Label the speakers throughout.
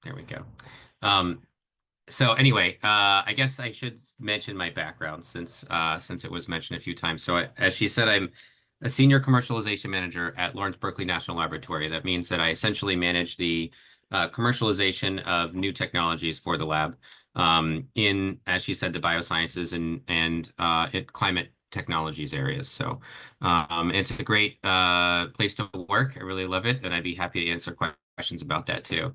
Speaker 1: there we go. Um, so anyway, I guess I should mention my background since it was mentioned a few times. So as she said, I'm a senior commercialization manager at Lawrence Berkeley National Laboratory. That means that I essentially manage the commercialization of new technologies for the lab in, as she said, the biosciences and climate technologies areas. So it's a great place to work. I really love it, and I'd be happy to answer questions about that too.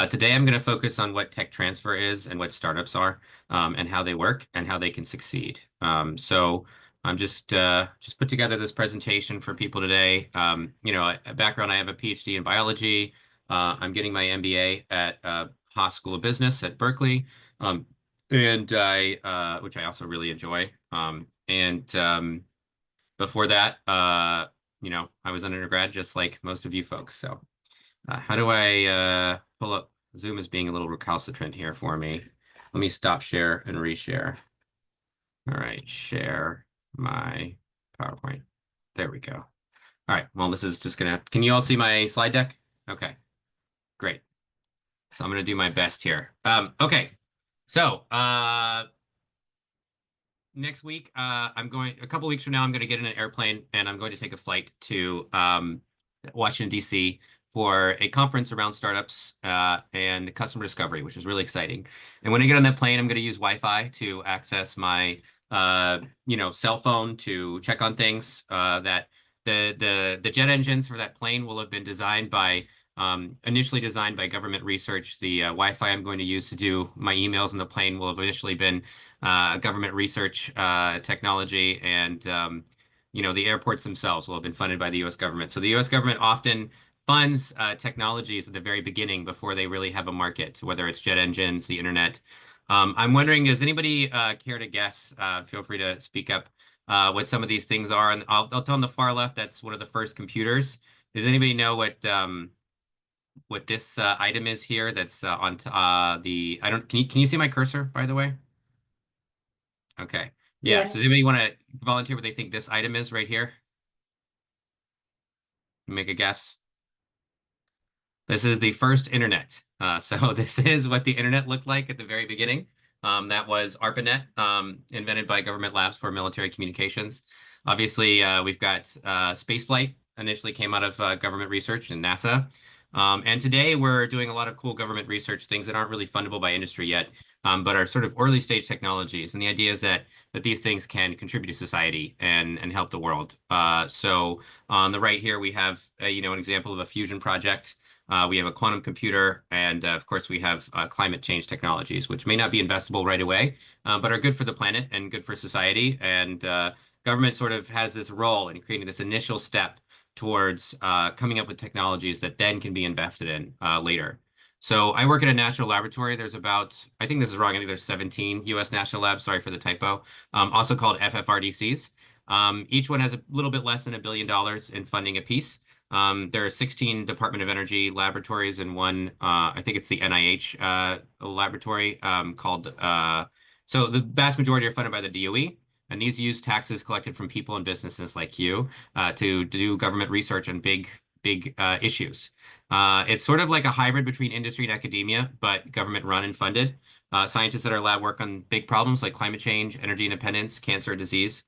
Speaker 1: Today, I'm going to focus on what tech transfer is and what startups are, and how they work and how they can succeed. So I'm just put together this presentation for people today. A background, I have a PhD in biology. I'm getting my MBA at Haas School of Business at Berkeley, um, which I also really enjoy. And before that, I was an undergrad just like most of you folks. So. How do I pull up? Zoom is being a little recalcitrant here for me. Let me stop share and reshare. All right, share my PowerPoint. There we go. All right, well, this is just gonna, can you all see my slide deck? Okay, great. So I'm gonna do my best here. Okay, so next week, a couple weeks from now, I'm going to get in an airplane and I'm going to take a flight to Washington, D.C. for a conference around startups and customer discovery, which is really exciting. And when I get on that plane, I'm going to use Wi-Fi to access my, cell phone to check on things. That the jet engines for that plane will have been designed by initially designed by government research. The Wi-Fi I'm going to use to do my emails in the plane will have initially been government research technology, and the airports themselves will have been funded by the U.S. government. So the U.S. government often funds technologies at the very beginning before they really have a market, whether it's jet engines, the internet. I'm wondering, does anybody care to guess? Feel free to speak up what some of these things are. And I'll tell on the far left, that's one of the first computers. Does anybody know what this item is here? That's on the I don't can you see my cursor, by the way? Okay. Yeah. So does
Speaker 2: Yes.
Speaker 1: anybody want to volunteer what they think this item is right here? Make a guess. This is the first internet. So this is what the internet looked like at the very beginning. That was ARPANET, invented by government labs for military communications. Obviously, we've got spaceflight initially came out of government research and NASA. And today we're doing a lot of cool government research, things that aren't really fundable by industry yet, but are sort of early stage technologies. And the idea is that these things can contribute to society and help the world. So on the right here, we have an example of a fusion project. We have a quantum computer, and of course, we have climate change technologies, which may not be investable right away, but are good for the planet and good for society. And government sort of has this role in creating this initial step towards coming up with technologies that then can be invested in later. So I work at a national laboratory. There's about, I think this is wrong, I think there's 17 US national labs, sorry for the typo, also called FFRDCs. Each one has a little bit less than $1 billion in funding apiece. There are 16 Department of Energy laboratories and one, I think it's the NIH laboratory called, so the vast majority are funded by the DOE, and these use taxes collected from people and businesses like you to do government research on big issues. It's sort of like a hybrid between industry and academia, but government run and funded. Scientists at our lab work on big problems like climate change, energy independence, cancer, and disease.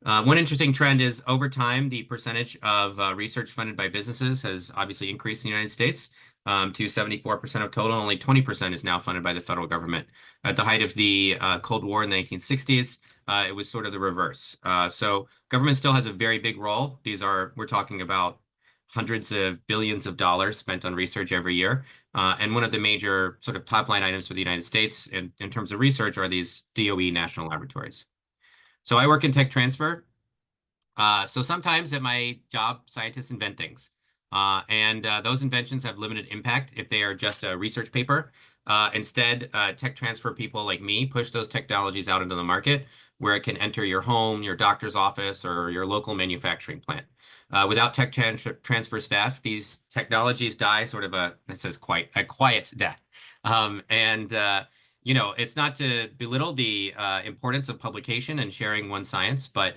Speaker 1: One interesting trend is over time, the percentage of research funded by businesses has obviously increased in the United States to 74% of total. Only 20% is now funded by the federal government. At the height of the Cold War in the 1960s, it was sort of the reverse. So government still has a very big role. We're talking about hundreds of billions of dollars spent on research every year. And one of the major sort of top line items for the United States in terms of research are these DOE national laboratories. So I work in tech transfer. So sometimes at my job, scientists invent things. And those inventions have limited impact if they are just a research paper. Instead, tech transfer people like me push those technologies out into the market where it can enter your home, your doctor's office, or your local manufacturing plant. Without transfer staff, these technologies die sort of it says quite a quiet death. And it's not to belittle the importance of publication and sharing one's science, but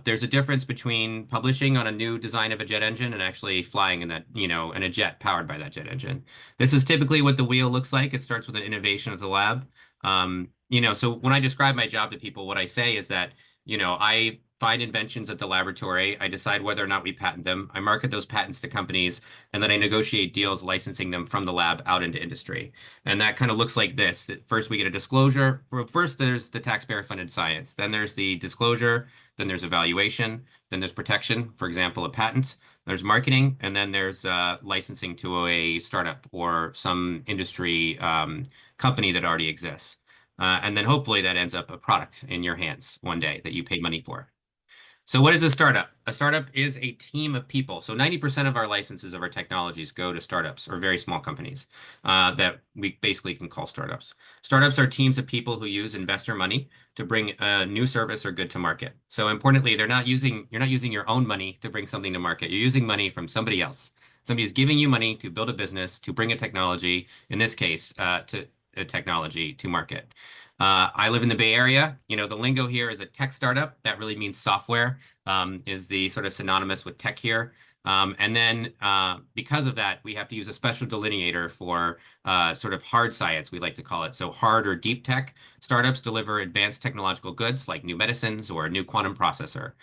Speaker 1: There's a difference between publishing on a new design of a jet engine and actually flying in that, in a jet powered by that jet engine. This is typically what the wheel looks like. It starts with an innovation at the lab. So when I describe my job to people, what I say is that, I find inventions at the laboratory. I decide whether or not we patent them. I market those patents to companies, and then I negotiate deals licensing them from the lab out into industry. And that kind of looks like this. First, we get a disclosure. First, there's the taxpayer-funded science. Then there's the disclosure. Then there's evaluation. Then there's protection, for example, a patent. There's marketing, and then there's licensing to a startup or some industry company that already exists. And then hopefully that ends up a product in your hands one day that you pay money for. So what is a startup? A startup is a team of people. So 90% of our licenses of our technologies go to startups or very small companies that we basically can call startups. Startups are teams of people who use investor money to bring a new service or good to market. So importantly, you're not using your own money to bring something to market. You're using money from somebody else. Somebody's giving you money to build a business, to bring a technology, in this case, to a technology to market. I live in the Bay Area. The lingo here is a tech startup. That really means software, is the sort of synonymous with tech here. And then because of that, we have to use a special delineator for sort of hard science, we like to call it. So hard or deep tech startups deliver advanced technological goods like new medicines or a new quantum processor.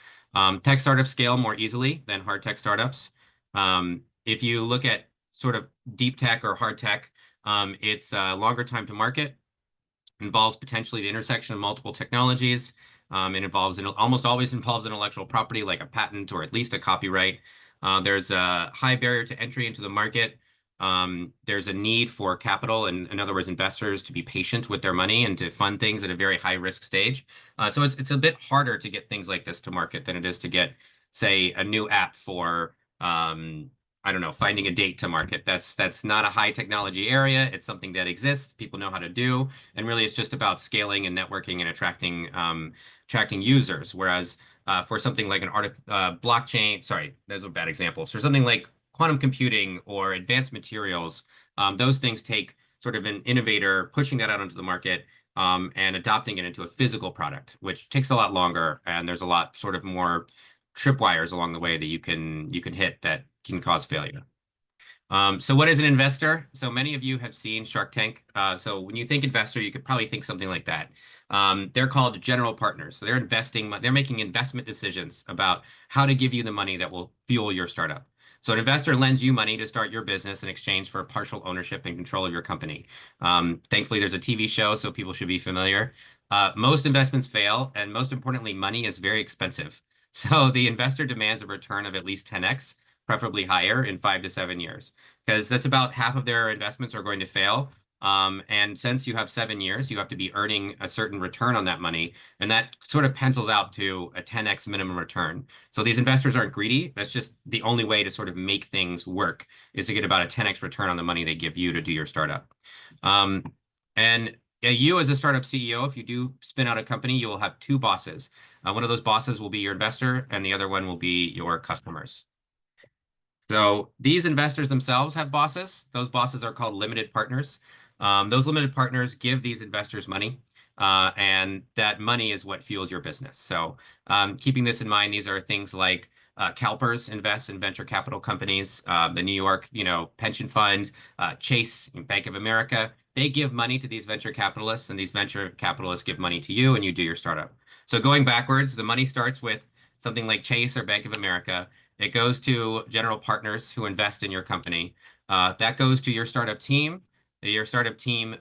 Speaker 1: Tech startups scale more easily than hard tech startups. If you look at sort of deep tech or hard tech, it's a longer time to market, involves potentially the intersection of multiple technologies. It almost always involves intellectual property, like a patent or at least a copyright. There's a high barrier to entry into the market. There's a need for capital, and in other words, investors to be patient with their money and to fund things at a very high risk stage. So it's a bit harder to get things like this to market than it is to get, say, a new app for I don't know, finding a date to market. That's not a high technology area. It's something that exists. People know how to do, and really, it's just about scaling and networking and attracting users. Whereas for something like blockchain, sorry, those are bad examples. For something like quantum computing or advanced materials, those things take sort of an innovator pushing that out onto the market and adopting it into a physical product, which takes a lot longer, and there's a lot sort of more tripwires along the way that you can hit that can cause failure. So what is an investor? So many of you have seen Shark Tank. So when you think investor, you could probably think something like that. They're called general partners. So they're making investment decisions about how to give you the money that will fuel your startup. So an investor lends you money to start your business in exchange for partial ownership and control of your company. Thankfully, there's a TV show, so people should be familiar. Most investments fail, and most importantly, money is very expensive. So the investor demands a return of at least 10x, preferably higher, in 5 to 7 years, because that's about half of their investments are going to fail. And since you have 7 years, you have to be earning a certain return on that money, and that sort of pencils out to a 10x minimum return. So these investors aren't greedy. That's just the only way to sort of make things work, is to get about a 10x return on the money they give you to do your startup. And you as a startup CEO, if you do spin out a company, you will have two bosses. One of those bosses will be your investor, and the other one will be your customers. So these investors themselves have bosses. Those bosses are called limited partners. Those limited partners give these investors money, and that money is what fuels your business. So keeping this in mind, these are things like CalPERS invest in venture capital companies, the New York, pension fund, Chase, Bank of America. They give money to these venture capitalists, and these venture capitalists give money to you, and you do your startup. So going backwards, the money starts with something like Chase or Bank of America. It goes to general partners who invest in your company. That goes to your startup team. Your startup team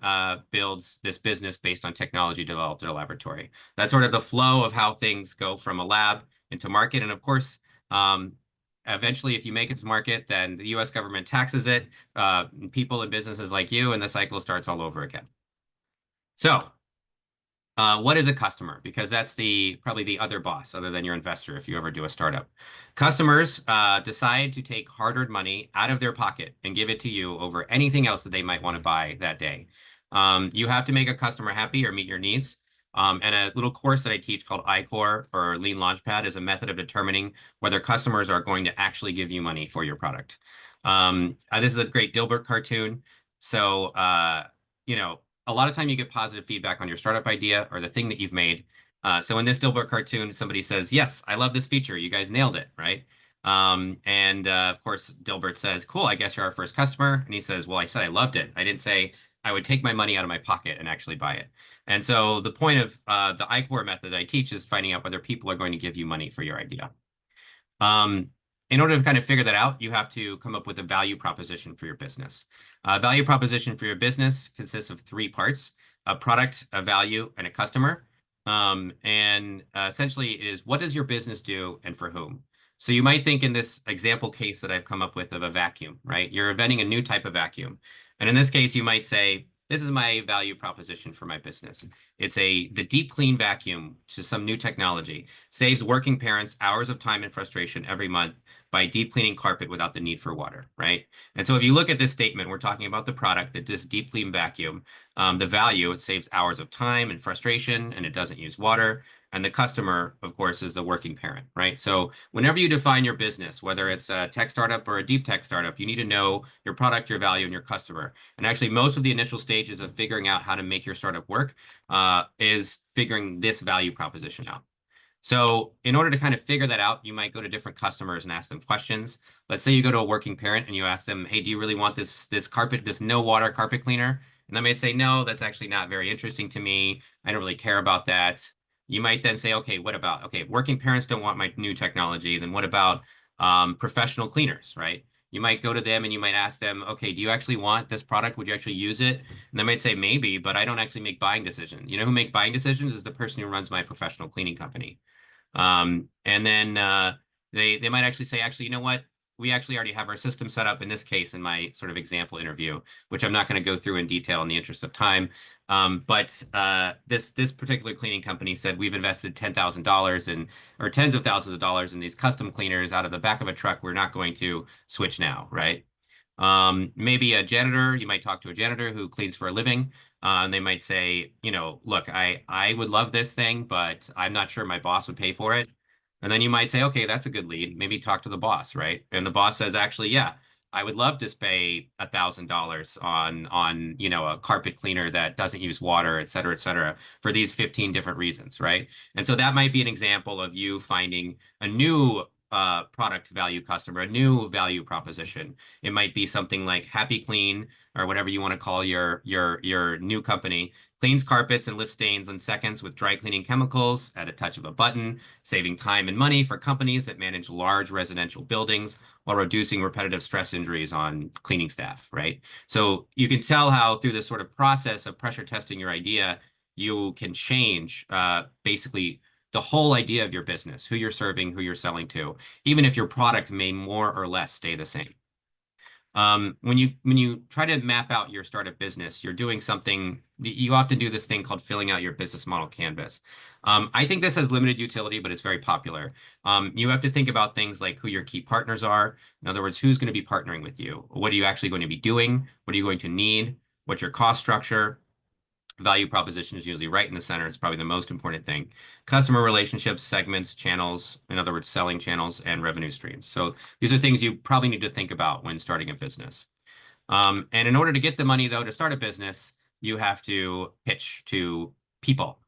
Speaker 1: builds this business based on technology developed at a laboratory. That's sort of the flow of how things go from a lab into market. And of course, eventually, if you make it to market, then the US government taxes it, people and businesses like you, and the cycle starts all over again. So what is a customer? Because that's probably the other boss other than your investor if you ever do a startup. Customers decide to take hard-earned money out of their pocket and give it to you over anything else that they might want to buy that day. You have to make a customer happy or meet your needs. And a little course that I teach called iCore or Lean Launchpad is a method of determining whether customers are going to actually give you money for your product. This is a great Dilbert cartoon. So, a lot of time you get positive feedback on your startup idea or the thing that you've made. So in this Dilbert cartoon, somebody says, "Yes, I love this feature. You guys nailed it, right?" And of course, Dilbert says, "Cool, I guess you're our first customer." And he says, "Well, I said I loved it. I didn't say I would take my money out of my pocket and actually buy it." And so the point of the IPOR method I teach is finding out whether people are going to give you money for your idea. Um, in order to kind of figure that out, you have to come up with a value proposition for your business. Value proposition for your business consists of three parts: a product, a value, and a customer. And essentially it is, what does your business do and for whom? So you might think in this example case that I've come up with of a vacuum, right? You're inventing a new type of vacuum. And in this case, you might say, this is my value proposition for my business. It's the deep clean vacuum, which is some new technology, saves working parents hours of time and frustration every month by deep cleaning carpet without the need for water, right? And so if you look at this statement, we're talking about the product, that this deep clean vacuum, the value, it saves hours of time and frustration, and it doesn't use water. And the customer, of course, is the working parent, right? So whenever you define your business, whether it's a tech startup or a deep tech startup, you need to know your product, your value, and your customer. And actually, most of the initial stages of figuring out how to make your startup work is figuring this value proposition out. So in order to kind of figure that out, you might go to different customers and ask them questions. Let's say you go to a working parent and you ask them, "Hey, do you really want this carpet, this no water carpet cleaner?" And they might say, "No, that's actually not very interesting to me. I don't really care about that." You might then say, "Okay, what about, okay, working parents don't want my new technology. Then what about professional cleaners, right?" You might go to them and you might ask them, "Okay, do you actually want this product? Would you actually use it?" And they might say, "Maybe, but I don't actually make buying decisions." You know who make buying decisions is the person who runs my professional cleaning company. And then they might actually say, "Actually, you know what? We actually already have our system set up," in this case, in my sort of example interview, which I'm not going to go through in detail in the interest of time. But this particular cleaning company said, "We've invested $10,000 in, or tens of thousands of dollars in these custom cleaners out of the back of a truck. We're not going to switch now," right? Maybe a janitor, you might talk to a janitor who cleans for a living. And they might say, "Look, I would love this thing, but I'm not sure my boss would pay for it." And then you might say, "Okay, that's a good lead. Maybe talk to the boss," right? And the boss says, "Actually, yeah, I would love to pay $1,000 on a carpet cleaner that doesn't use water, et cetera, for these 15 different reasons," right? And so that might be an example of you finding a new product value customer, a new value proposition. It might be something like Happy Clean, or whatever you want to call your new company, cleans carpets and lifts stains in seconds with dry cleaning chemicals at a touch of a button, saving time and money for companies that manage large residential buildings while reducing repetitive stress injuries on cleaning staff, right? So you can tell how through this sort of process of pressure testing your idea, you can change basically the whole idea of your business, who you're serving, who you're selling to, even if your product may more or less stay the same. When you try to map out your startup business, you're doing something. You often do this thing called filling out your business model canvas. I think this has limited utility, but it's very popular. You have to think about things like who your key partners are. In other words, who's going to be partnering with you? What are you actually going to be doing? What are you going to need? What's your cost structure? Value proposition is usually right in the center. It's probably the most important thing. Customer relationships, segments, channels, in other words, selling channels and revenue streams. So these are things you probably need to think about when starting a business. And in order to get the money, though, to start a business, you have to pitch to people.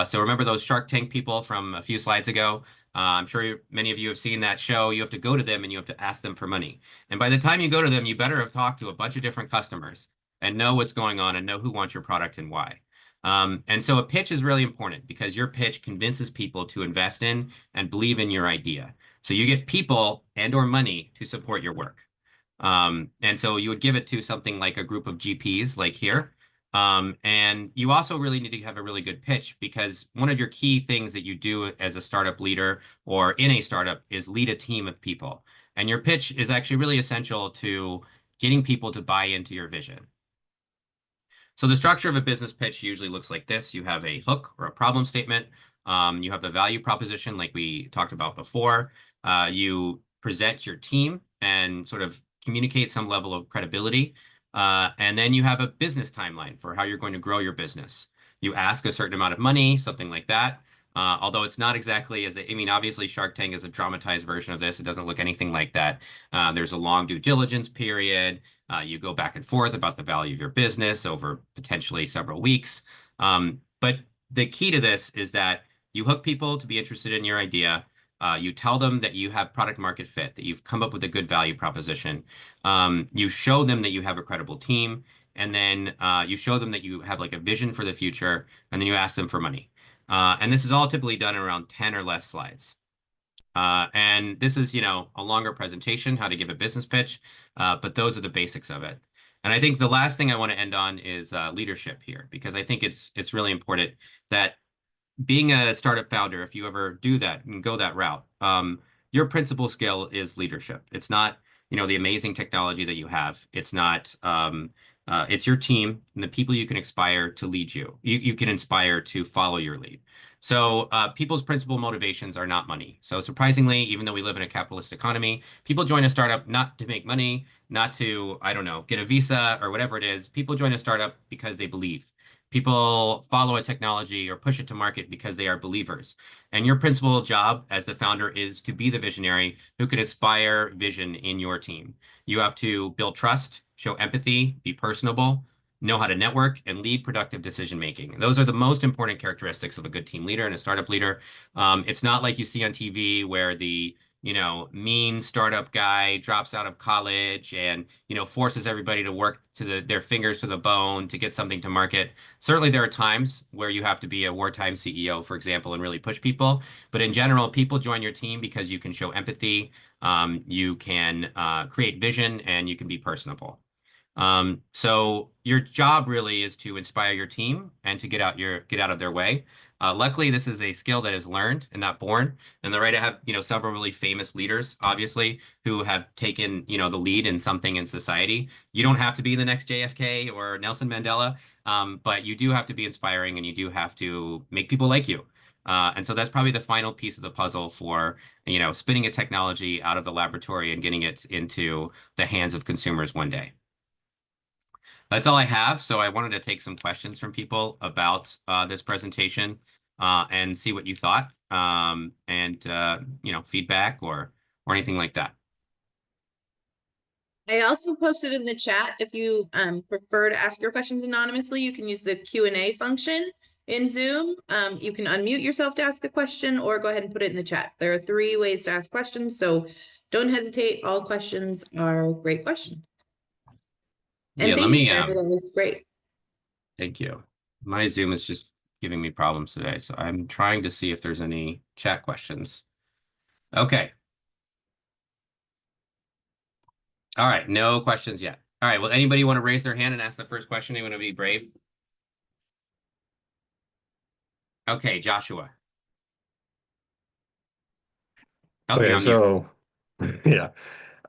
Speaker 1: So remember those Shark Tank people from a few slides ago? I'm sure many of you have seen that show. You have to go to them and you have to ask them for money. And by the time you go to them, you better have talked to a bunch of different customers and know what's going on and know who wants your product and why. And so a pitch is really important because your pitch convinces people to invest in and believe in your idea. So you get people and or money to support your work. And so you would give it to something like a group of GPs like here. And you also really need to have a really good pitch because one of your key things that you do as a startup leader or in a startup is lead a team of people. And your pitch is actually really essential to getting people to buy into your vision. So the structure of a business pitch usually looks like this. You have a hook or a problem statement. You have the value proposition like we talked about before. You present your team and sort of communicate some level of credibility. And then you have a business timeline for how you're going to grow your business. You ask a certain amount of money, something like that. Although it's not exactly I mean, obviously Shark Tank is a dramatized version of this. It doesn't look anything like that. There's a long due diligence period. You go back and forth about the value of your business over potentially several weeks. But the key to this is that you hook people to be interested in your idea. You tell them that you have product market fit, that you've come up with a good value proposition. You show them that you have a credible team, and then you show them that you have like a vision for the future, and then you ask them for money. And this is all typically done in around 10 or less slides. And this is, a longer presentation, how to give a business pitch, but those are the basics of it. And I think the last thing I want to end on is leadership here, because I think it's really important that being a startup founder, if you ever do that and go that route, your principal skill is leadership. It's not, the amazing technology that you have. It's not, it's your team and the people you can inspire to lead you. You can inspire to follow your lead. So people's principal motivations are not money. So surprisingly, even though we live in a capitalist economy, people join a startup not to make money, not to, I don't know, get a visa or whatever it is. People join a startup because they believe. People follow a technology or push it to market because they are believers. And your principal job as the founder is to be the visionary who can inspire vision in your team. You have to build trust, show empathy, be personable, know how to network, and lead productive decision making. Those are the most important characteristics of a good team leader and a startup leader. It's not like you see on TV where the mean startup guy drops out of college and, forces everybody to work to their fingers to the bone to get something to market. Certainly there are times where you have to be a wartime CEO, for example, and really push people. But in general, people join your team because you can show empathy, you can create vision, and you can be personable. So your job really is to inspire your team and to get out of their way. Luckily, this is a skill that is learned and not born. And the right to have, several really famous leaders, obviously, who have taken, the lead in something in society. You don't have to be the next JFK or Nelson Mandela, but you do have to be inspiring and you do have to make people like you. And so that's probably the final piece of the puzzle for, spinning a technology out of the laboratory and getting it into the hands of consumers one day. That's all I have. So I wanted to take some questions from people about this presentation and see what you thought and feedback or anything like that.
Speaker 2: I also posted in the chat, if you prefer to ask your questions anonymously, you can use the Q&A function in Zoom. You can unmute yourself to ask a question or go ahead and put it in the chat. There are 3 ways to ask questions, so don't hesitate. All questions are great questions. And
Speaker 1: Yeah,
Speaker 2: thank you, Jeremy. That was great.
Speaker 1: Thank you. My Zoom is just giving me problems today, so I'm trying to see if there's any chat questions. Okay. All right, no questions yet. All right, well, anybody want to raise their hand and ask the first question? Anyone want to be brave? Okay, Joshua. Oh,
Speaker 3: Okay,
Speaker 1: you're on mute.
Speaker 3: so yeah.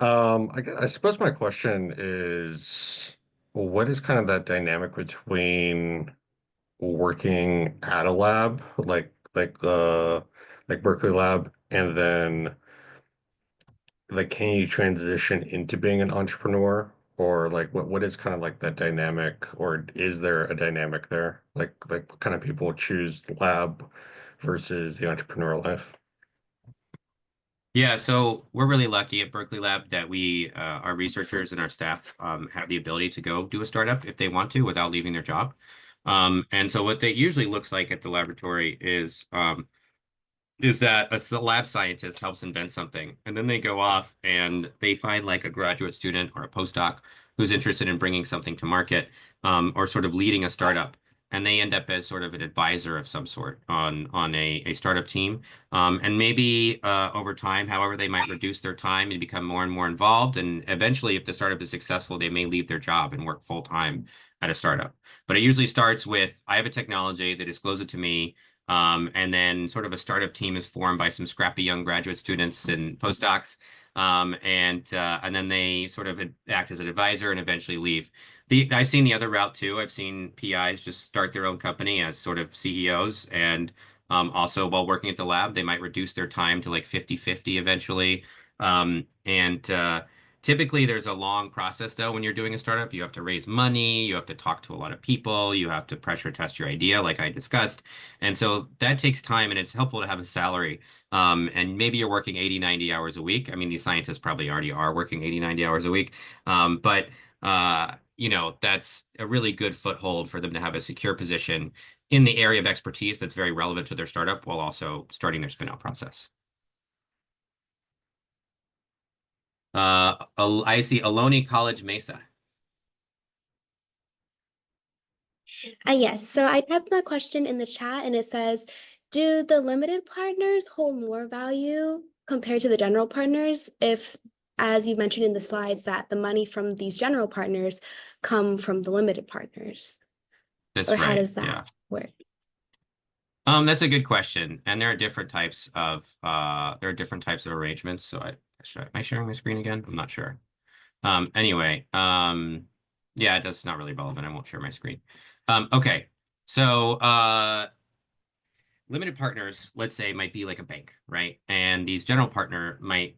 Speaker 3: I suppose my question is, what is kind of that dynamic between working at a lab, like Berkeley Lab, and then like can you transition into being an entrepreneur? Or like what is kind of like that dynamic, or is there a dynamic there? Like what kind of people choose lab versus the entrepreneurial life?
Speaker 1: Yeah, so we're really lucky at Berkeley Lab that our researchers and our staff have the ability to go do a startup if they want to without leaving their job. And so what that usually looks like at the laboratory is that a lab scientist helps invent something, and then they go off and they find like a graduate student or a postdoc who's interested in bringing something to market, or sort of leading a startup, and they end up as sort of an advisor of some sort on a startup team. And maybe over time, however, they might reduce their time and become more and more involved. And eventually, if the startup is successful, they may leave their job and work full time at a startup. But it usually starts with, I have a technology, they disclose it to me. And then sort of a startup team is formed by some scrappy young graduate students and postdocs. And then they sort of act as an advisor and eventually leave. I've seen the other route too. I've seen PIs just start their own company as sort of CEOs. And also while working at the lab, they might reduce their time to like 50-50 eventually. And typically, there's a long process, though, when you're doing a startup. You have to raise money, you have to talk to a lot of people, you have to pressure test your idea, like I discussed. And so that takes time, and it's helpful to have a salary. And maybe you're working 80, 90 hours a week. I mean, these scientists probably already are working 80, 90 hours a week. But that's a really good foothold for them to have a secure position in the area of expertise that's very relevant to their startup while also starting their spin-out process. I see Aloni College Mesa.
Speaker 4: Yes, so I typed my question in the chat and it says, do the limited partners hold more value compared to the general partners if, as you mentioned in the slides, that the money from these general partners come from the limited partners? Or
Speaker 1: That's
Speaker 4: how
Speaker 1: right.
Speaker 4: does that
Speaker 1: Yeah.
Speaker 4: work?
Speaker 1: That's a good question. And there are different types of arrangements. So am I sharing my screen again? I'm not sure. Anyway, yeah, that's not really relevant. I won't share my screen. Okay. So limited partners, let's say, might be like a bank, right? And these general partner might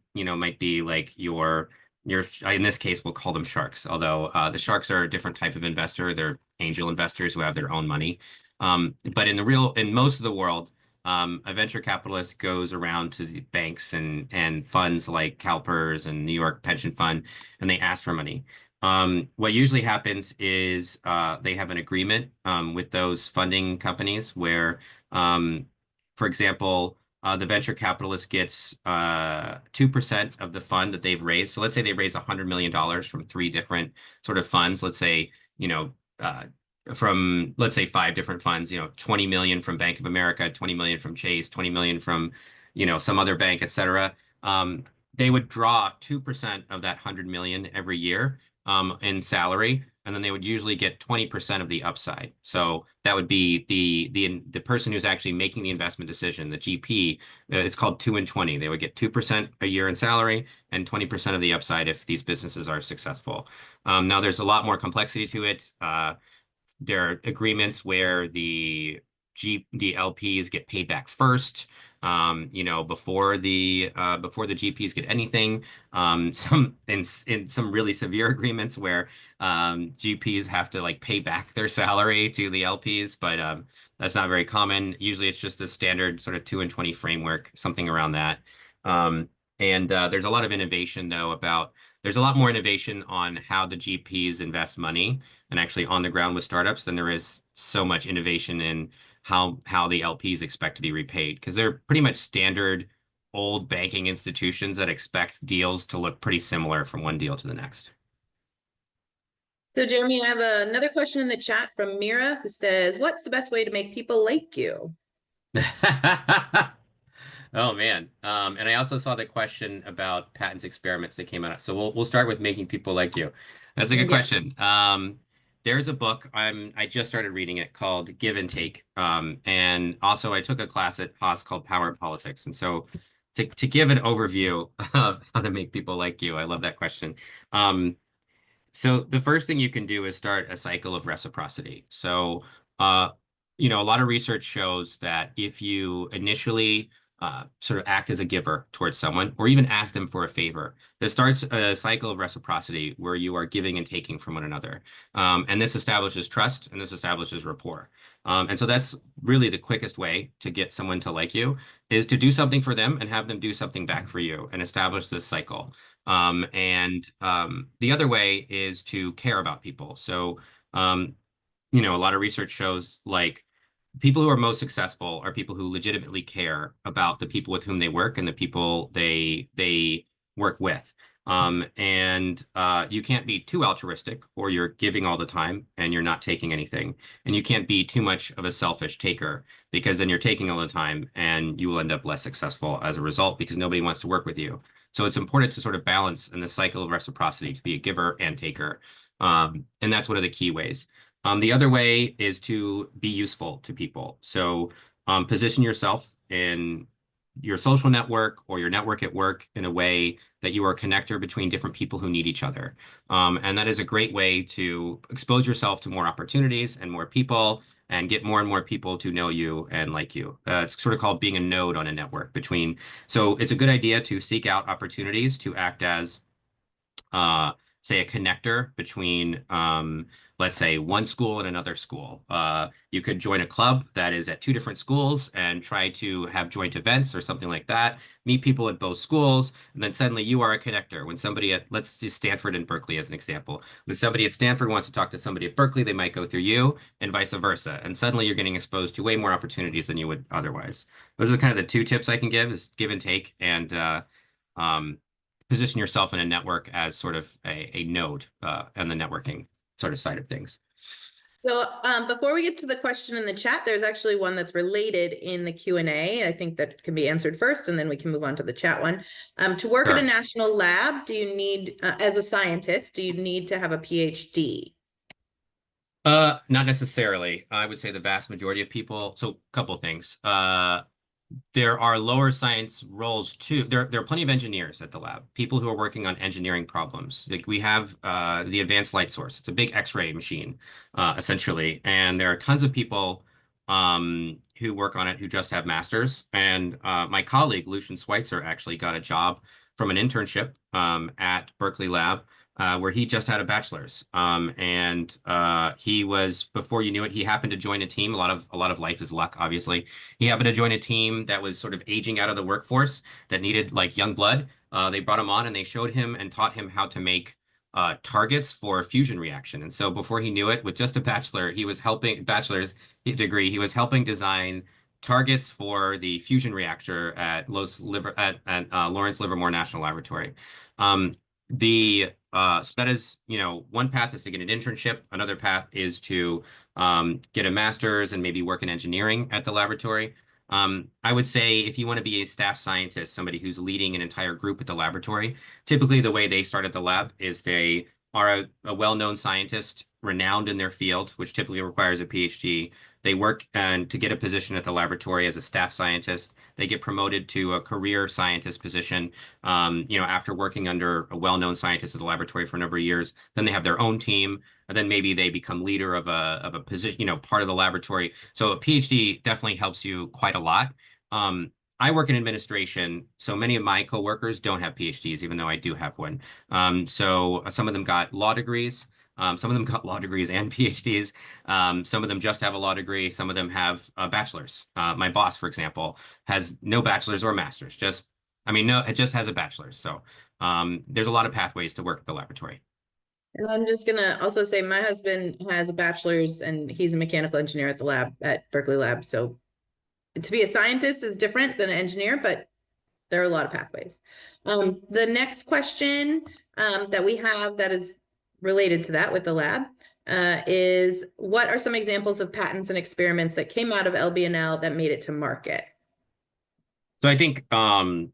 Speaker 1: be like your in this case we'll call them sharks, although the sharks are a different type of investor. They're angel investors who have their own money. But in most of the world, a venture capitalist goes around to the banks and funds like CalPERS and New York Pension Fund, and they ask for money. What usually happens is they have an agreement with those funding companies where for example, the venture capitalist gets 2% of the fund that they've raised. So let's say they raise $100 million from three different sort of funds. Let's say, from let's say five different funds, 20 million from Bank of America, 20 million from Chase, 20 million from, some other bank, et cetera. They would draw 2% of that 100 million every year in salary, and then they would usually get 20% of the upside. So that would be the person who's actually making the investment decision, the GP. It's called 2 and 20. They would get 2% a year in salary and 20% of the upside if these businesses are successful. Now there's a lot more complexity to it. There are agreements where the LPs get paid back first, before the GPs get anything. Some in some really severe agreements where GPs have to like pay back their salary to the LPs, but that's not very common. Usually, it's just a standard sort of 2 and 20 framework, something around that. And there's a lot of innovation though there's a lot more innovation on how the GPs invest money and actually on the ground with startups than there is so much innovation in how the LPs expect to be repaid, because they're pretty much standard old banking institutions that expect deals to look pretty similar from one deal to the next.
Speaker 2: So Jeremy, I have another question in the chat from Mira who says, what's the best way to make people like you?
Speaker 1: Oh man. And I also saw the question about patents experiments that came out. So we'll start with making people like you. That's a good
Speaker 2: Yeah.
Speaker 1: question. There's a book I just started reading it called Give and Take. And also I took a class at Haas called Power and Politics. And so to give an overview of how to make people like you, I love that question. So the first thing you can do is start a cycle of reciprocity. So, a lot of research shows that if you initially sort of act as a giver towards someone, or even ask them for a favor, this starts a cycle of reciprocity where you are giving and taking from one another. And this establishes trust and this establishes rapport. And so that's really the quickest way to get someone to like you is to do something for them and have them do something back for you and establish this cycle. The other way is to care about people. So, a lot of research shows like people who are most successful are people who legitimately care about the people with whom they work and the people they work with. You can't be too altruistic or you're giving all the time and you're not taking anything. And you can't be too much of a selfish taker because then you're taking all the time and you will end up less successful as a result because nobody wants to work with you. So it's important to sort of balance in the cycle of reciprocity to be a giver and taker. And that's one of the key ways. The other way is to be useful to people. So position yourself in your social network or your network at work in a way that you are a connector between different people who need each other. And that is a great way to expose yourself to more opportunities and more people and get more and more people to know you and like you. It's sort of called being a node on a network between. So it's a good idea to seek out opportunities to act as say, a connector between, let's say, one school and another school. You could join a club that is at two different schools and try to have joint events or something like that, meet people at both schools, and then suddenly you are a connector. When somebody at, let's do Stanford and Berkeley as an example. When somebody at Stanford wants to talk to somebody at Berkeley, they might go through you and vice versa. And suddenly you're getting exposed to way more opportunities than you would otherwise. Those are kind of the two tips I can give, is give and take, and um, position yourself in a network as sort of a node on the networking sort of side of things.
Speaker 2: So before we get to the question in the chat, there's actually one that's related in the Q&A. I think that can be answered first, and then we can move on to the chat one. To work at a
Speaker 1: Sure.
Speaker 2: national lab, do you need, as a scientist, do you need to have a PhD?
Speaker 1: Not necessarily. I would say the vast majority of people. So, a couple of things. There are lower science roles too. There are plenty of engineers at the lab, people who are working on engineering problems. Like we have the Advanced Light Source. It's a big X-ray machine, essentially. And there are tons of people who work on it who just have masters. And my colleague, Lucian Schweitzer, actually got a job from an internship at Berkeley Lab where he just had a bachelor's. And he was, before you knew it, he happened to join a team. A lot of life is luck, obviously. He happened to join a team that was sort of aging out of the workforce that needed like young blood. They brought him on and they showed him and taught him how to make targets for fusion reaction. And so before he knew it, with just a bachelor's degree, he was helping design targets for the fusion reactor at Lawrence Livermore National Laboratory. So that is, one path is to get an internship. Another path is to get a master's and maybe work in engineering at the laboratory. I would say if you want to be a staff scientist, somebody who's leading an entire group at the laboratory, typically the way they start at the lab is they are a well-known scientist, renowned in their field, which typically requires a PhD. They work and to get a position at the laboratory as a staff scientist. They get promoted to a career scientist position, after working under a well-known scientist at the laboratory for a number of years. Then they have their own team, and then maybe they become leader of a position, part of the laboratory. So a PhD definitely helps you quite a lot. I work in administration, so many of my coworkers don't have PhDs, even though I do have one. So some of them got law degrees. Some of them got law degrees and PhDs. Some of them just have a law degree. Some of them have a bachelor's. My boss, for example, has no bachelor's or master's. It just has a bachelor's. So there's a lot of pathways to work at the laboratory.
Speaker 2: And I'm just gonna also say my husband has a bachelor's and he's a mechanical engineer at the lab at Berkeley Lab. So to be a scientist is different than an engineer, but there are a lot of pathways. The next question that we have that is related to that with the lab is what are some examples of patents and experiments that came out of LBNL that made it to market?
Speaker 1: So I think, I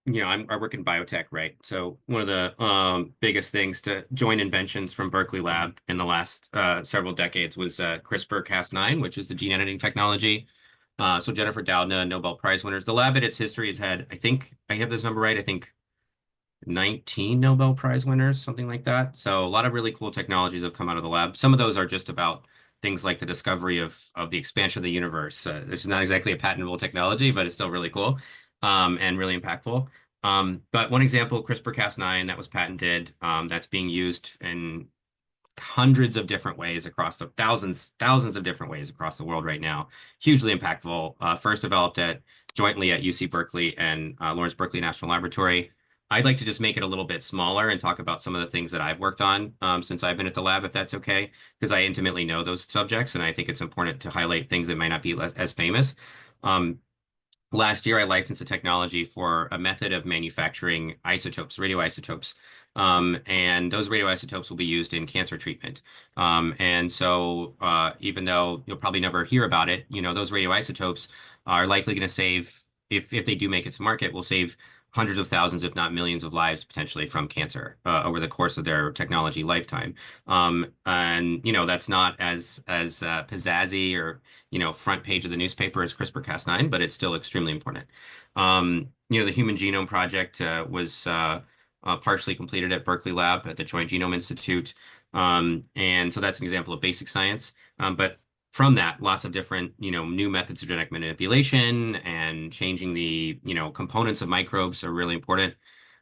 Speaker 1: work in biotech, right? So one of the biggest things to joint inventions from Berkeley Lab in the last several decades was CRISPR-Cas9, which is the gene editing technology. So Jennifer Doudna, Nobel Prize winners. The lab in its history has had, I think I have this number right, I think 19 Nobel Prize winners, something like that. So a lot of really cool technologies have come out of the lab. Some of those are just about things like the discovery of the expansion of the universe. This is not exactly a patentable technology, but it's still really cool and really impactful. But one example, CRISPR-Cas9, that was patented, that's being used in hundreds of different ways across the thousands of different ways across the world right now. Hugely impactful. First developed jointly at UC Berkeley and Lawrence Berkeley National Laboratory. I'd like to just make it a little bit smaller and talk about some of the things that I've worked on since I've been at the lab, if that's okay, because I intimately know those subjects, and I think it's important to highlight things that might not be as famous. Last year, I licensed a technology for a method of manufacturing isotopes, radioisotopes, and those radioisotopes will be used in cancer treatment. And so even though you'll probably never hear about it, those radioisotopes are likely going to save, if they do make it to market, will save hundreds of thousands, if not millions of lives potentially from cancer over the course of their technology lifetime. And, that's not as pizzazzy or, front page of the newspaper as CRISPR-Cas9, but it's still extremely important. The Human Genome Project was partially completed at Berkeley Lab at the Joint Genome Institute. And so that's an example of basic science. But from that, lots of different, new methods of genetic manipulation and changing the, components of microbes are really important.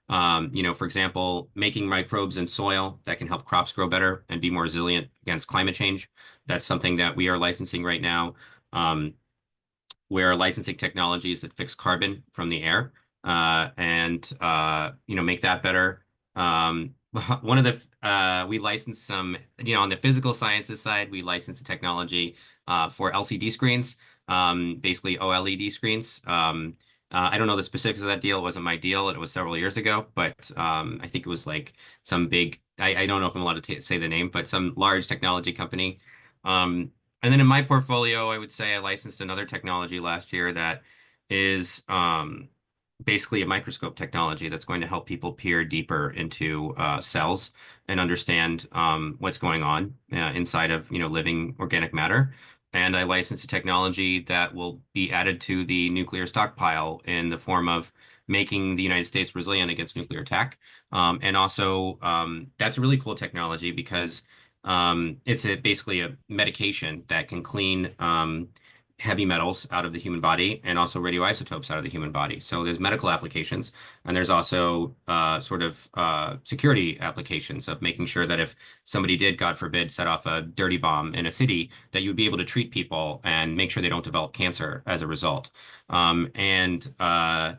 Speaker 1: For example, making microbes in soil that can help crops grow better and be more resilient against climate change. That's something that we are licensing right now. We're licensing technologies that fix carbon from the air and make that better. One of we license some, on the physical sciences side, we license the technology for LCD screens, basically OLED screens. I don't know the specifics of that deal. It wasn't my deal. It was several years ago, but I think it was like some big, I don't know if I'm allowed to say the name, but some large technology company. And then in my portfolio, I would say I licensed another technology last year that is basically a microscope technology that's going to help people peer deeper into cells and understand what's going on inside of living organic matter. And I licensed a technology that will be added to the nuclear stockpile in the form of making the United States resilient against nuclear attack. And also, that's a really cool technology because it's basically a medication that can clean heavy metals out of the human body and also radioisotopes out of the human body. So there's medical applications, and there's also security applications of making sure that if somebody did, God forbid, set off a dirty bomb in a city, that you would be able to treat people and make sure they don't develop cancer as a result. The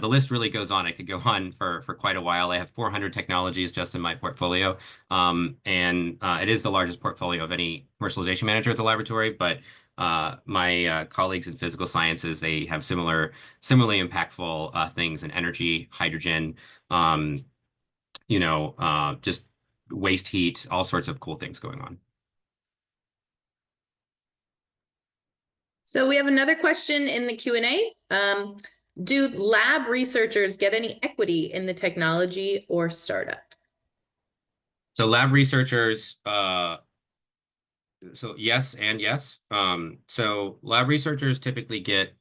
Speaker 1: list really goes on. I could go on for quite a while. I have 400 technologies just in my portfolio. And it is the largest portfolio of any commercialization manager at the laboratory, but my colleagues in physical sciences, they have similarly impactful things in energy, hydrogen, just waste heat, all sorts of cool things going on.
Speaker 2: So we have another question in the Q&A. Do lab researchers get any equity in the technology or startup?
Speaker 1: So lab researchers, so yes and yes. So lab researchers typically get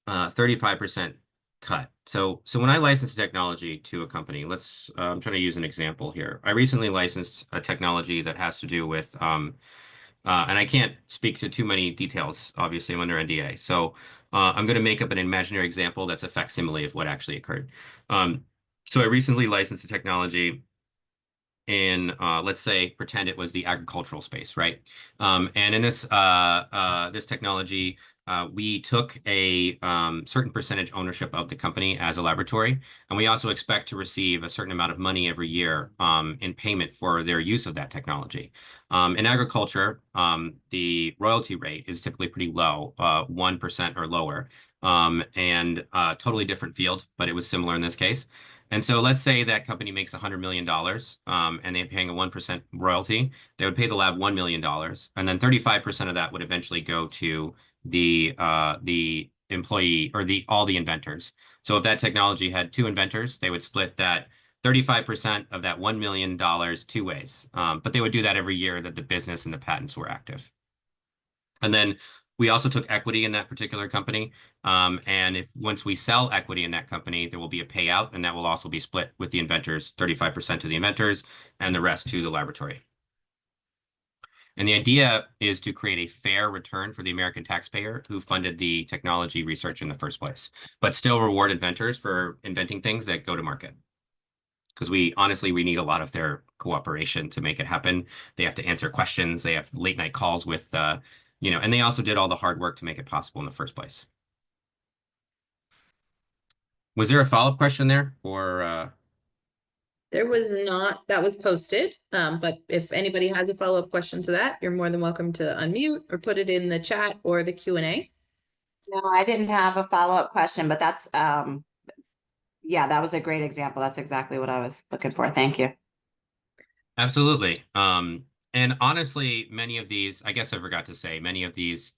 Speaker 1: 35% cut. So when I license technology to a company, I'm trying to use an example here. I recently licensed a technology that has to do with, and I can't speak to too many details, obviously I'm under NDA. So I'm going to make up an imaginary example that's a facsimile of what actually occurred. So I recently licensed a technology in let's say pretend it was the agricultural space, right? And in this technology, we took a certain percentage ownership of the company as a laboratory, and we also expect to receive a certain amount of money every year in payment for their use of that technology. In agriculture, the royalty rate is typically pretty low, 1% or lower, and totally different field, but it was similar in this case. And so let's say that company makes $100 million and they're paying a 1% royalty. They would pay the lab $1 million. And then 35% of that would eventually go to the employee or all the inventors. So if that technology had 2 inventors, they would split that 35% of that $1 million 2 ways. But they would do that every year that the business and the patents were active. And then we also took equity in that particular company. And once we sell equity in that company, there will be a payout, and that will also be split with the inventors, 35% to the inventors and the rest to the laboratory. And the idea is to create a fair return for the American taxpayer who funded the technology research in the first place, but still reward inventors for inventing things that go to market. Because we need a lot of their cooperation to make it happen. They have to answer questions. They have late night calls with and they also did all the hard work to make it possible in the first place. Was there a follow-up question there or?
Speaker 2: There was not, that was posted. But if anybody has a follow-up question to that, you're more than welcome to unmute or put it in the chat or the Q&A.
Speaker 5: No, I didn't have a follow-up question, but that's, yeah, that was a great example. That's exactly what I was looking for. Thank you.
Speaker 1: Absolutely. And honestly, I guess I forgot to say, many of these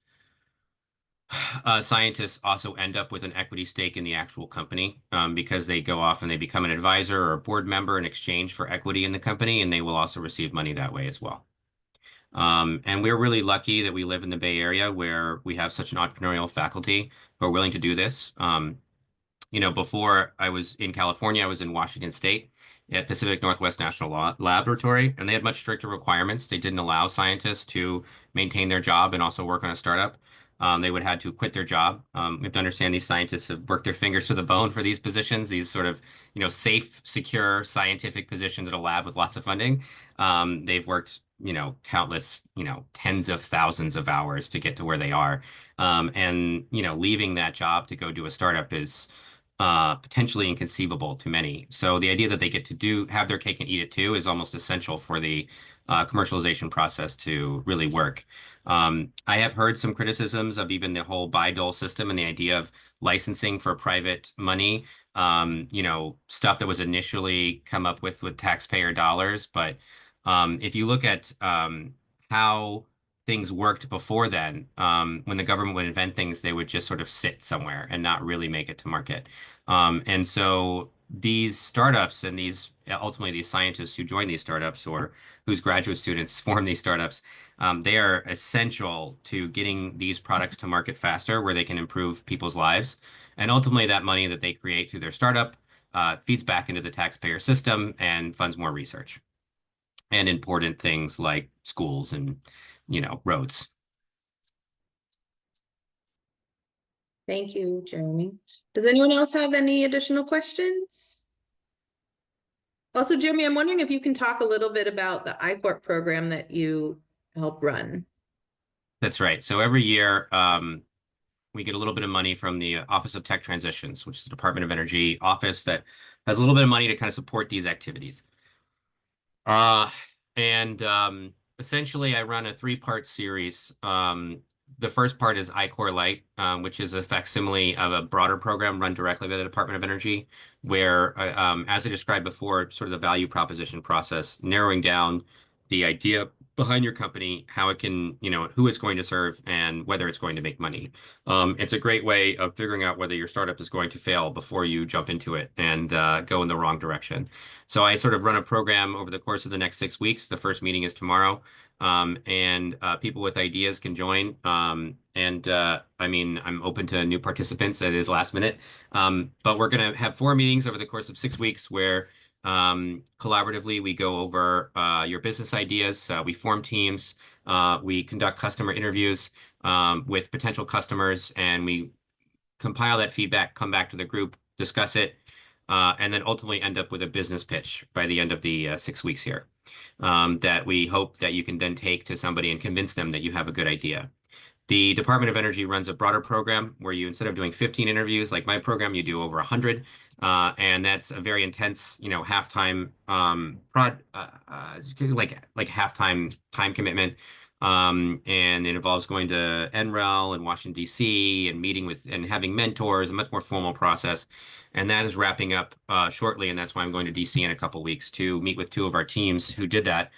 Speaker 1: scientists also end up with an equity stake in the actual company because they go off and they become an advisor or a board member in exchange for equity in the company, and they will also receive money that way as well. And we're really lucky that we live in the Bay Area where we have such an entrepreneurial faculty who are willing to do this. Before I was in California, I was in Washington State at Pacific Northwest National Laboratory, and they had much stricter requirements. They didn't allow scientists to maintain their job and also work on a startup. they would have had to quit their job. We have to understand these scientists have worked their fingers to the bone for these positions, these sort of, safe, secure, scientific positions at a lab with lots of funding. They've worked, countless, tens of thousands of hours to get to where they are. And, leaving that job to go do a startup is potentially inconceivable to many. So the idea that they get to have their cake and eat it too is almost essential for the commercialization process to really work. I have heard some criticisms of even the whole buy-dole system and the idea of licensing for private money, stuff that was initially come up with taxpayer dollars. But if you look at how things worked before then, when the government would invent things, they would just sort of sit somewhere and not really make it to market. And so these startups and ultimately these scientists who join these startups or whose graduate students form these startups, they are essential to getting these products to market faster where they can improve people's lives. And ultimately that money that they create through their startup feeds back into the taxpayer system and funds more research and important things like schools and, roads.
Speaker 2: Thank you, Jeremy. Does anyone else have any additional questions? Also, Jeremy, I'm wondering if you can talk a little bit about the I-Corp program that you help run.
Speaker 1: That's right. So every year, we get a little bit of money from the Office of Tech Transitions, which is the Department of Energy office that has a little bit of money to kind of support these activities. And essentially, I run a 3-part series. The first part is I-Core Lite, which is a facsimile of a broader program run directly by the Department of Energy, where, as I described before, sort of the value proposition process, narrowing down the idea behind your company, how it can, who it's going to serve and whether it's going to make money. It's a great way of figuring out whether your startup is going to fail before you jump into it and go in the wrong direction. So I sort of run a program over the course of the next 6 weeks. The first meeting is tomorrow. And people with ideas can join. I mean, I'm open to new participants. It is last minute. But we're going to have 4 meetings over the course of 6 weeks where collaboratively we go over your business ideas. We form teams. We conduct customer interviews with potential customers, and we compile that feedback, come back to the group, discuss it, and then ultimately end up with a business pitch by the end of the 6 weeks here that we hope that you can then take to somebody and convince them that you have a good idea. The Department of Energy runs a broader program where you, instead of doing 15 interviews like my program, you do over 100. And that's a very intense, halftime like halftime time commitment. And it involves going to NREL and Washington, D.C. and meeting with and having mentors, a much more formal process. And that is wrapping up shortly. And that's why I'm going to DC in a couple of weeks to meet with 2 of our teams who did that.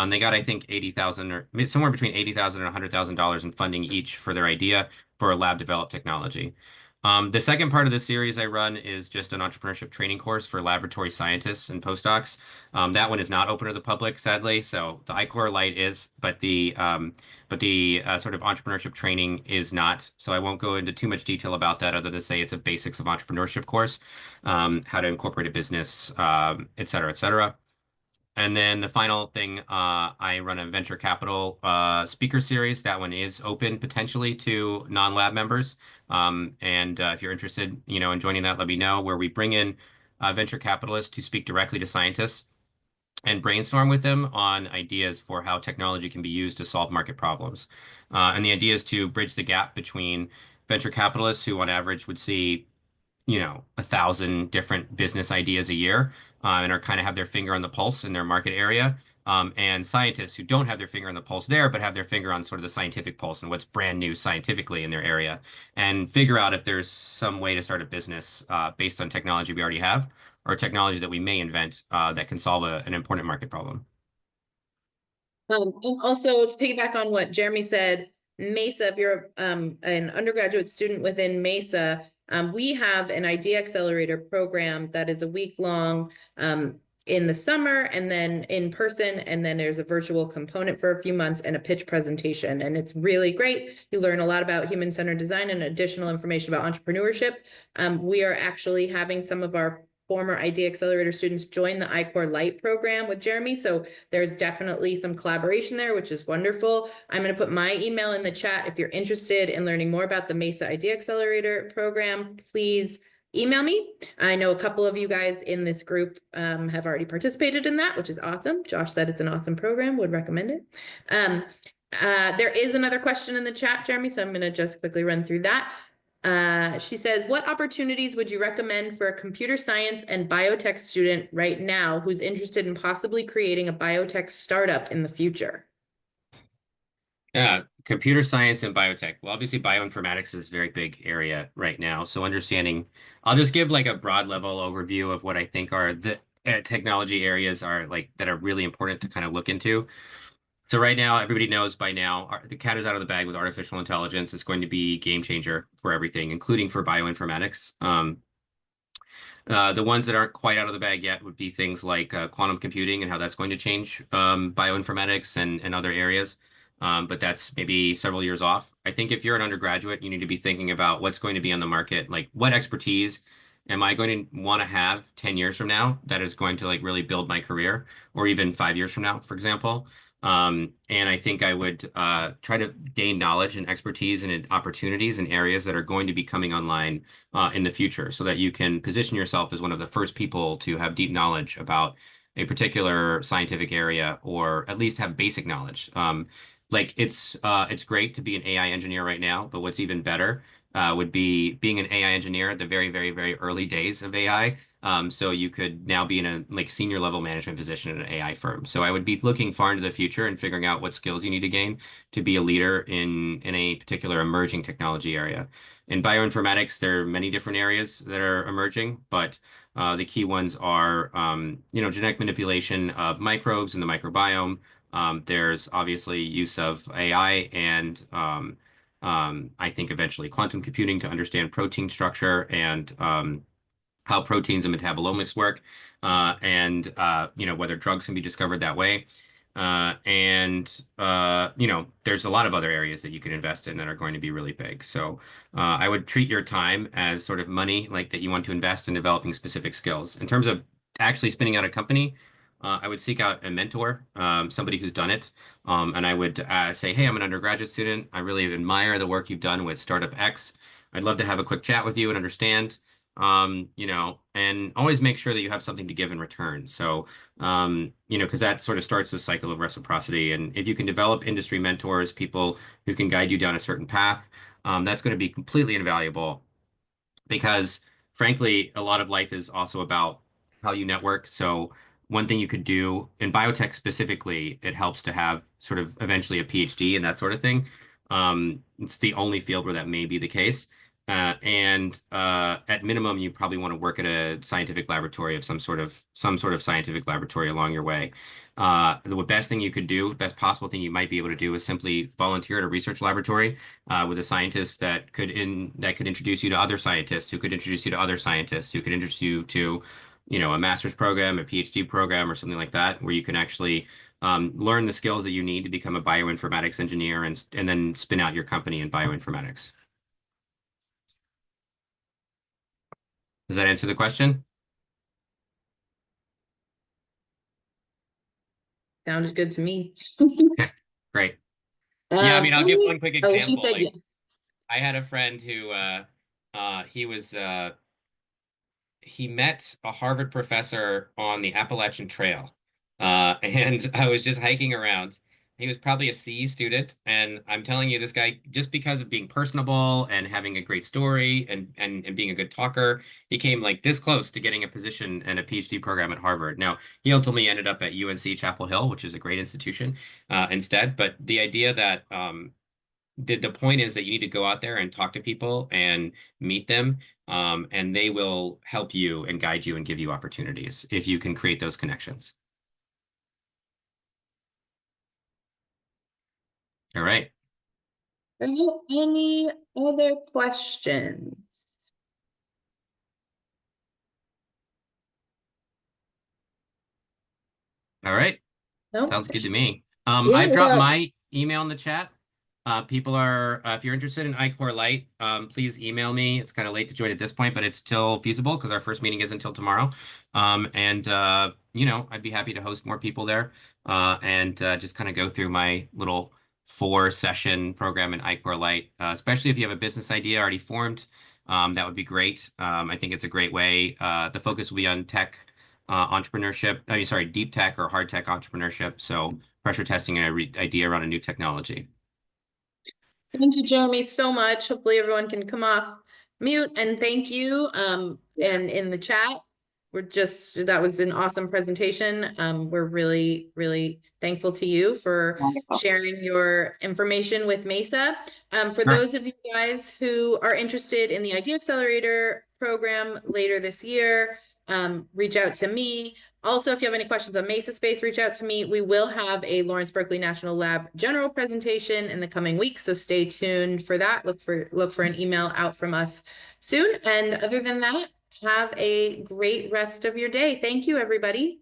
Speaker 1: They got, I think, $80,000 or somewhere between $80,000 and $100,000 in funding each for their idea for a lab developed technology. The second part of the series I run is just an entrepreneurship training course for laboratory scientists and postdocs. That one is not open to the public, sadly. So the I-Core Lite is, but the sort of entrepreneurship training is not. So I won't go into too much detail about that, other than to say it's a basics of entrepreneurship course, how to incorporate a business, et cetera, et cetera. And then the final thing, I run a venture capital speaker series. That one is open potentially to non-lab members. If you're interested, in joining that, let me know, where we bring in venture capitalists to speak directly to scientists and brainstorm with them on ideas for how technology can be used to solve market problems. And the idea is to bridge the gap between venture capitalists who on average would see 1,000 different business ideas a year and are kind of have their finger on the pulse in their market area. And scientists who don't have their finger on the pulse there, but have their finger on sort of the scientific pulse and what's brand new scientifically in their area, and figure out if there's some way to start a business based on technology we already have or technology that we may invent that can solve an important market problem.
Speaker 2: And also to piggyback on what Jeremy said, MESA, if you're an undergraduate student within MESA, we have an idea accelerator program that is a week-long in the summer and then in person, and then there's a virtual component for a few months and a pitch presentation, and it's really great. You learn a lot about human-centered design and additional information about entrepreneurship. We are actually having some of our former ID Accelerator students joined the I-Core Lite program with Jeremy. So there's definitely some collaboration there, which is wonderful. I'm going to put my email in the chat. If you're interested in learning more about the MESA ID Accelerator program, please email me. I know a couple of you guys in this group have already participated in that, which is awesome. Josh said it's an awesome program, would recommend it. There is another question in the chat, Jeremy, so I'm going to just quickly run through that. She says, what opportunities would you recommend for a computer science and biotech student right now who's interested in possibly creating a biotech startup in the future?
Speaker 1: Yeah, computer science and biotech. Well, obviously bioinformatics is a very big area right now. So understanding, I'll just give like a broad level overview of what I think are the technology areas are like that are really important to kind of look into. So right now, everybody knows by now, the cat is out of the bag with artificial intelligence. It's going to be game changer for everything, including for bioinformatics. The ones that aren't quite out of the bag yet would be things like quantum computing and how that's going to change bioinformatics and other areas. But that's maybe several years off. I think if you're an undergraduate, you need to be thinking about what's going to be on the market, like what expertise am I going to want to have 10 years from now that is going to like really build my career, or even 5 years from now, for example. And I think I would try to gain knowledge and expertise and opportunities in areas that are going to be coming online in the future so that you can position yourself as one of the first people to have deep knowledge about a particular scientific area, or at least have basic knowledge. Like it's great to be an AI engineer right now, but what's even better would be being an AI engineer at the very, very, very early days of AI. So you could now be in a like senior level management position in an AI firm. So I would be looking far into the future and figuring out what skills you need to gain to be a leader in a particular emerging technology area. In bioinformatics, there are many different areas that are emerging, but the key ones are, genetic manipulation of microbes in the microbiome. There's obviously use of AI and I think eventually quantum computing to understand protein structure and how proteins and metabolomics work, and whether drugs can be discovered that way. There's a lot of other areas that you can invest in that are going to be really big. So I would treat your time as sort of money, like that you want to invest in developing specific skills. In terms of actually spinning out a company, I would seek out a mentor, somebody who's done it. And I would say, hey, I'm an undergraduate student. I really admire the work you've done with Startup X. I'd love to have a quick chat with you and understand, and always make sure that you have something to give in return. So, because that sort of starts the cycle of reciprocity. And if you can develop industry mentors, people who can guide you down a certain path, that's going to be completely invaluable because frankly, a lot of life is also about how you network. So one thing you could do in biotech specifically, it helps to have sort of eventually a PhD and that sort of thing. It's the only field where that may be the case. And at minimum, you probably want to work at a scientific laboratory of some sort of scientific laboratory along your way. The best thing you could do, best possible thing you might be able to do is simply volunteer at a research laboratory with a scientist that could introduce you to other scientists who could introduce you to other scientists who could introduce you to, a master's program, a PhD program, or something like that, where you can actually learn the skills that you need to become a bioinformatics engineer and then spin out your company in bioinformatics. Does that answer the question?
Speaker 2: Sounded good to me.
Speaker 1: Great. Yeah, I mean, I'll give one quick example.
Speaker 2: Oh, she said
Speaker 1: Like,
Speaker 2: yes.
Speaker 1: I had a friend who he met a Harvard professor on the Appalachian Trail. And I was just hiking around. He was probably a C student, and I'm telling you, this guy, just because of being personable and having a great story and being a good talker, he came like this close to getting a position and a PhD program at Harvard. Now, he ultimately ended up at UNC Chapel Hill, which is a great institution, instead. But the idea that the point is that you need to go out there and talk to people and meet them, and they will help you and guide you and give you opportunities if you can create those connections. All right.
Speaker 2: Are there any other questions?
Speaker 1: All right.
Speaker 2: No?
Speaker 1: Sounds good to me.
Speaker 2: Yeah,
Speaker 1: I dropped
Speaker 2: well,
Speaker 1: my email in the chat. People are, if you're interested in iCore Lite, please email me. It's kind of late to join at this point, but it's still feasible because our first meeting isn't until tomorrow. I'd be happy to host more people there and just kind of go through my little 4-session program in iCore Lite, especially if you have a business idea already formed. That would be great. I think it's a great way. The focus will be on tech entrepreneurship. I mean, sorry, deep tech or hard tech entrepreneurship. So pressure testing an idea around a new technology.
Speaker 2: Thank you, Jeremy, so much. Hopefully everyone can come off mute, and thank you. And in the chat, that was an awesome presentation. We're really, really thankful to you for
Speaker 5: Wonderful.
Speaker 2: sharing your information with MESA. For
Speaker 1: Sure.
Speaker 2: those of you guys who are interested in the Idea Accelerator program later this year, reach out to me. Also, if you have any questions on MESA Space, reach out to me. We will have a Lawrence Berkeley National Lab general presentation in the coming weeks, so stay tuned for that. Look for an email out from us soon. And other than that, have a great rest of your day. Thank you, everybody.